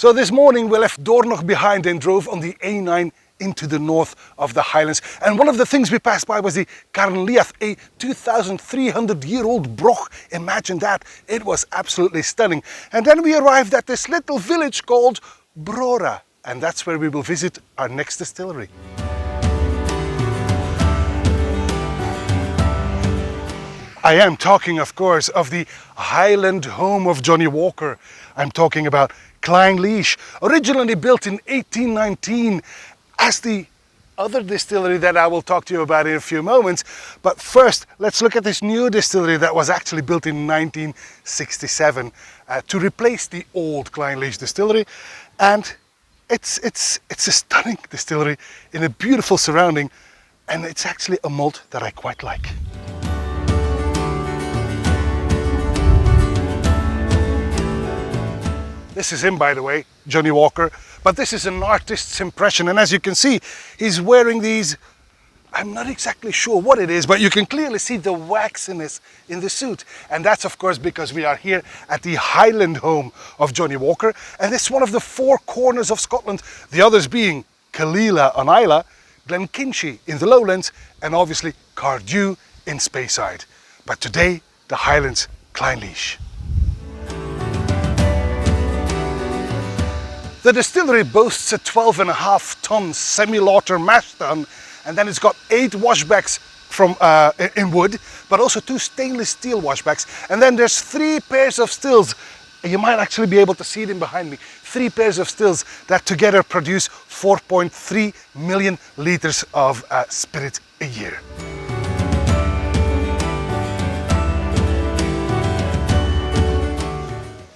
So this morning we left Doornog behind and drove on the A9 into the north of the Highlands. And one of the things we passed by was the Clynelish, a 2,300-year-old broch. Imagine that. It was absolutely stunning. And then we arrived at this little village called Brora. And that's where we will visit our next distillery. I am talking, of course, of the Highland home of Johnny Walker. I'm talking about Clynelish, originally built in 1819 as the other distillery that I will talk to you about in a few moments. But first, let's look at this new distillery that was actually built in 1967 to replace the old Clynelish distillery. And it's a stunning distillery in a beautiful surrounding, and it's actually a malt that I quite like. This is him, by the way, Johnny Walker, but this is an artist's impression, and as you can see, he's wearing these, I'm not exactly sure what it is, but you can clearly see the waxiness in the suit. And that's of course because we are here at the Highland home of Johnny Walker, and it's one of the four corners of Scotland, the others being Clynelish on Islay, Glenkinchie in the lowlands, and obviously Cardew in Speyside. But today, the Highlands, Clynelish. The distillery boasts a 12.5-ton semi-lauter mash tun, and then it's got 8 washbacks from in wood, but also 2 stainless steel washbacks. And then there's 3 pairs of stills. You might actually be able to see them behind me. 3 pairs of stills that together produce 4.3 million litres of spirit a year.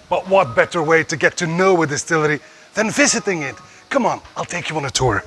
But what better way to get to know a distillery than visiting it? Come on, I'll take you on a tour.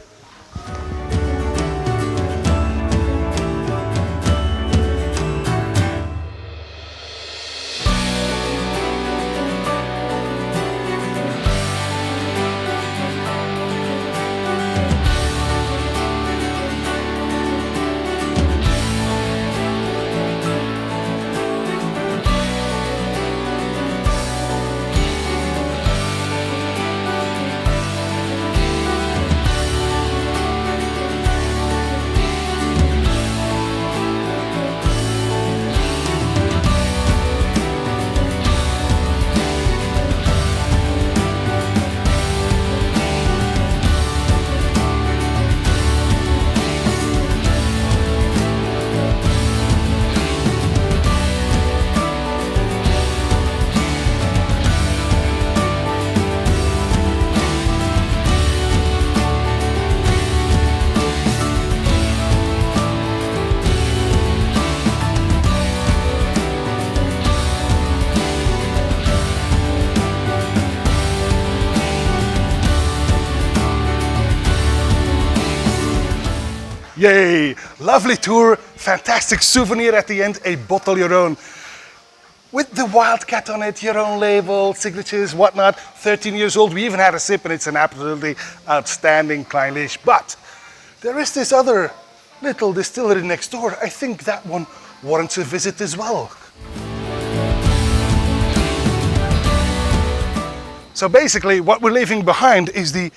Yay! Lovely tour, fantastic souvenir at the end, a bottle your own. With the Wildcat on it, your own label, signatures, whatnot. 13 years old, we even had a sip and it's an absolutely outstanding Clynelish. But there is this other little distillery next door. I think that one warrants a visit as well. So basically what we're leaving behind is the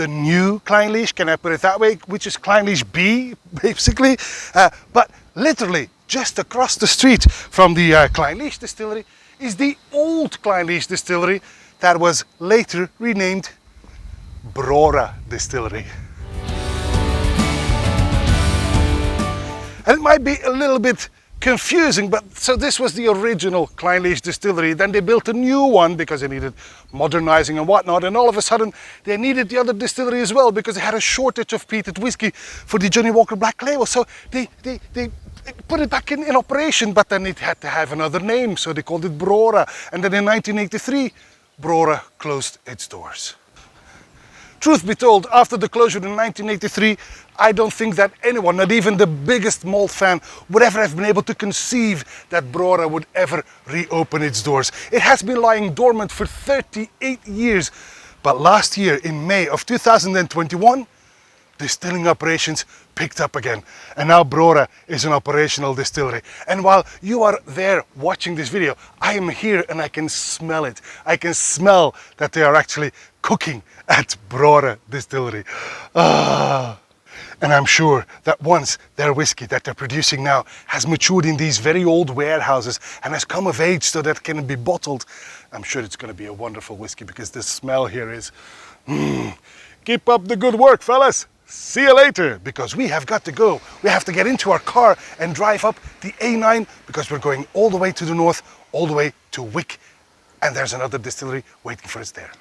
new Clynelish, can I put it that way, which is Clynelish B, basically. But literally, just across the street from the Clynelish distillery is the old Clynelish distillery that was later renamed Brora Distillery. And it might be a little bit confusing, but so this was the original Clynelish distillery. Then they built a new one because they needed modernizing and whatnot, and all of a sudden they needed the other distillery as well because they had a shortage of peated whiskey for the Johnny Walker Black Label. So they put it back in operation, but then it had to have another name, so they called it Brora. And then in 1983, Brora closed its doors. Truth be told, after the closure in 1983, I don't think that anyone, not even the biggest malt fan, would ever have been able to conceive that Brora would ever reopen its doors. It has been lying dormant for 38 years, but last year, in May of 2021, distilling operations picked up again. And now Brora is an operational distillery. And while you are there watching this video, I am here and I can smell it. I can smell that they are actually cooking at Brora Distillery. And I'm sure that once their whiskey that they're producing now has matured in these very old warehouses and has come of age so that it can be bottled, I'm sure it's going to be a wonderful whiskey, because the smell here is... Keep up the good work, fellas. See you later, because we have got to go. We have to get into our car and drive up the A9, because we're going all the way to the north, all the way to Wick. And there's another distillery waiting for us there.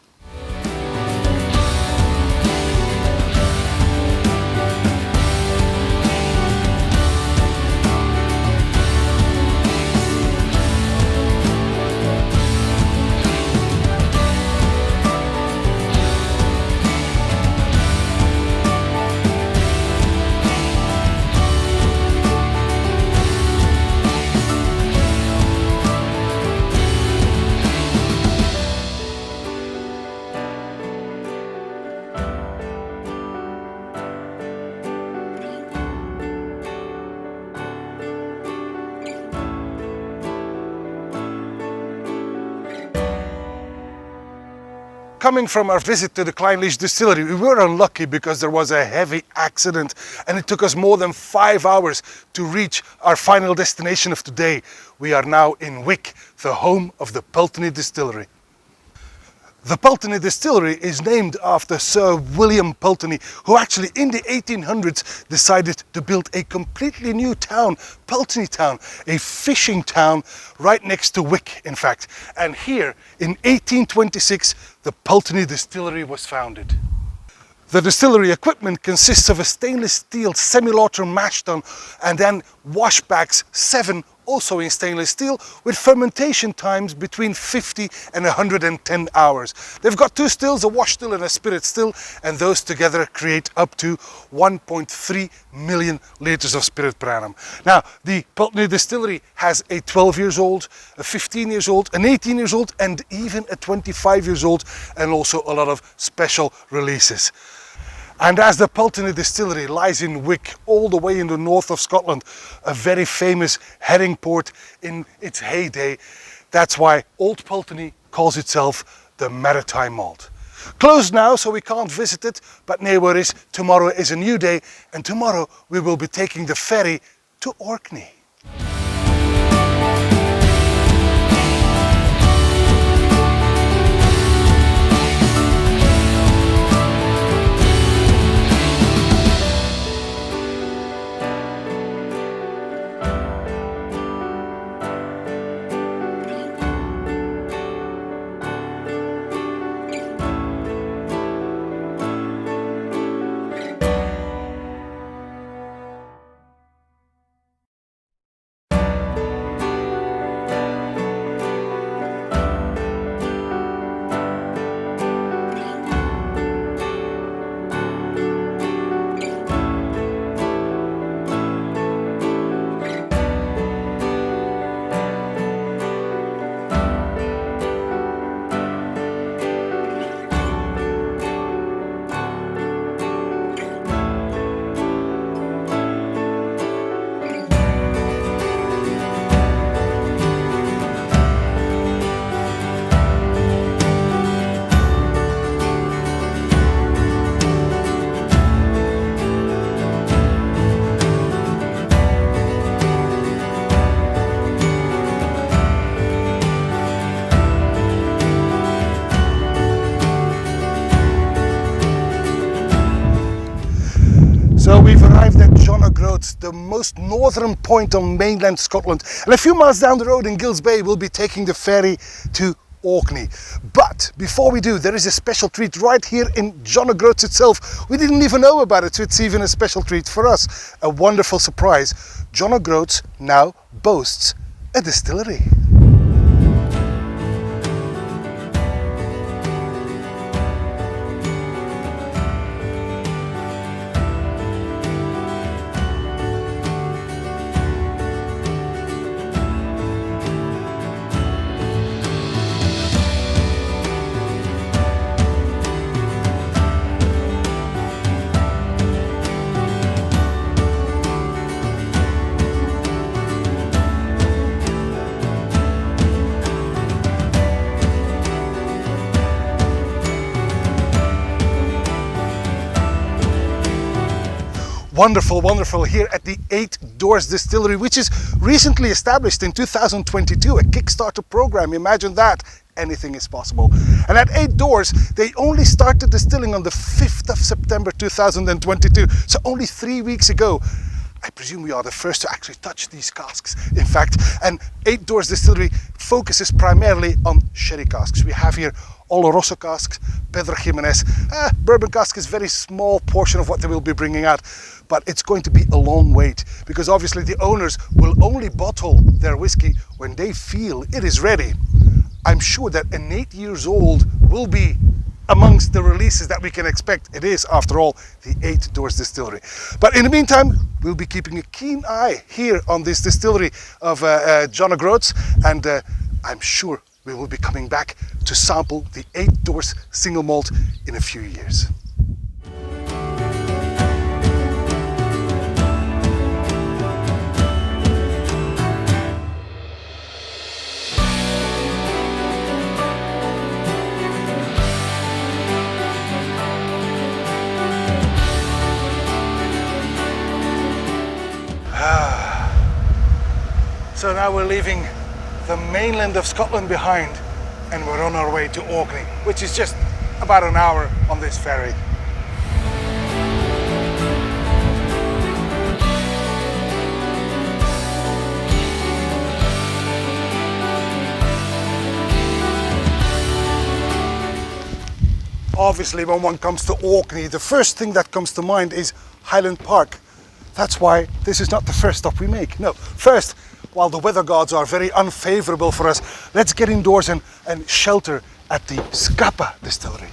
Coming from our visit to the Clynelish Distillery, we were unlucky because there was a heavy accident and it took us more than 5 hours to reach our final destination of today. We are now in Wick, the home of the Pultany Distillery. The Pultany Distillery is named after Sir William Pulteney, who actually in the 1800s decided to build a completely new town, Pultany Town, a fishing town right next to Wick, in fact. And here in 1826, the Pultany Distillery was founded. The distillery equipment consists of a stainless steel semi-lauter mash tun and then washbacks, 7 also in stainless steel, with fermentation times between 50 and 110 hours. They've got 2 stills, a wash still and a spirit still, and those together create up to 1.3 million litres of spirit per annum. Now, the Pultany Distillery has a 12 years old, a 15 years old, an 18 years old, and even a 25 years old, and also a lot of special releases. And as the Pultany Distillery lies in Wick, all the way in the north of Scotland, a very famous herring port in its heyday, that's why Old Pulteney calls itself the Maritime Malt. Closed now, so we can't visit it, but no worries, tomorrow is a new day, and tomorrow we will be taking the ferry to Orkney. So we've arrived at Jonagroats, the most northern point on mainland Scotland. And a few miles down the road in Gills Bay, we'll be taking the ferry to Orkney. But before we do, there is a special treat right here in Jonagroats itself. We didn't even know about it, so it's even a special treat for us. A wonderful surprise. Jonagroats now boasts a distillery. Wonderful, wonderful here at the 8 Doors Distillery, which is recently established in 2022, a Kickstarter program. Imagine that. Anything is possible. And at 8 Doors, they only started distilling on the 5th of September 2022, so only 3 weeks ago. I presume we are the first to actually touch these casks, in fact. And 8 Doors Distillery focuses primarily on sherry casks. We have here Oloroso casks, Pedro Jimenez. Bourbon cask is a very small portion of what they will be bringing out, but it's going to be a long wait because obviously the owners will only bottle their whiskey when they feel it is ready. I'm sure that an 8 years old will be amongst the releases that we can expect. It is, after all, the 8 Doors Distillery. But in the meantime, we'll be keeping a keen eye here on this distillery of John O'Groats, and I'm sure we will be coming back to sample the 8 Doors single malt in a few years. So now we're leaving the mainland of Scotland behind and we're on our way to Orkney, which is just about an hour on this ferry. Obviously, when one comes to Orkney, the first thing that comes to mind is Highland Park. That's why this is not the first stop we make. No, first, while the weather gods are very unfavorable for us, let's get indoors and shelter at the Scapa Distillery.